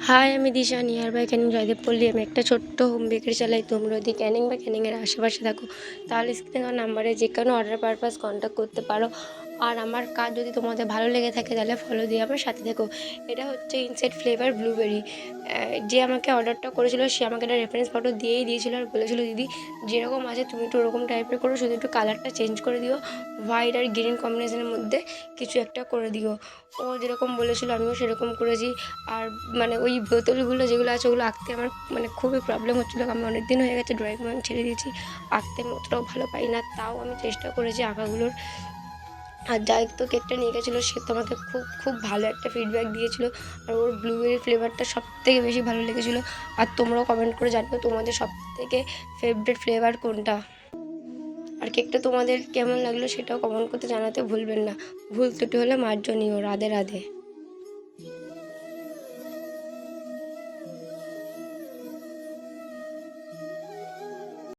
High, আমি দিশা near by Canning Joydeb পল্লী। আমি একটা ছোট্ট হোম বেকারি চালাই। তোমরা যদি ক্যানিং বা ক্যানিংয়ের আশেপাশে থাকো তাহলে স্ক্রিনে দেওয়া নাম্বারে যে কোনো অর্ডার পারপাস কন্ট্যাক্ট করতে পারো। আর আমার কাজ যদি তোমাদের ভালো লেগে থাকে তাহলে ফলো দিয়ে আমার সাথে থেকো। এটা হচ্ছে ইনসেট ফ্লেভার ব্লুবেরি। যে আমাকে অর্ডারটা করেছিল সে আমাকে একটা রেফারেন্স ফটো দিয়েই দিয়েছিল আর বলেছিল, দিদি যেরকম আছে তুমি একটু ওরকম টাইপের করো, শুধু একটু কালারটা চেঞ্জ করে দিও, হোয়াইট আর গ্রিন কম্বিনেশনের মধ্যে কিছু একটা করে দিও। ও যেরকম বলেছিল আমিও সেরকম করেছি। আর ওই বোতলগুলো যেগুলো আছে ওগুলো আঁকতে আমার খুবই প্রবলেম হচ্ছিলো। আমি অনেক দিন হয়ে গেছে ড্রয়িং ছেড়ে দিয়েছি, আঁকতে আমি অতটাও ভালো পাই না, তাও আমি চেষ্টা করেছি আঁকাগুলোর। আর যাই তো কেকটা নিয়ে গেছিলো সে তো আমাকে খুব খুব ভালো একটা ফিডব্যাক দিয়েছিলো। আর ওর ব্লুবেরি ফ্লেভারটা সবথেকে বেশি ভালো লেগেছিলো। আর তোমরাও কমেন্ট করে জানিও তোমাদের সবথেকে ফেভারিট ফ্লেভার কোনটা। আর কেকটা তোমাদের কেমন লাগলো সেটাও কমেন্ট করতে জানাতে ভুলবেন না। ভুল ত্রুটি হলে মার্জনীয়। রাধে রাধে।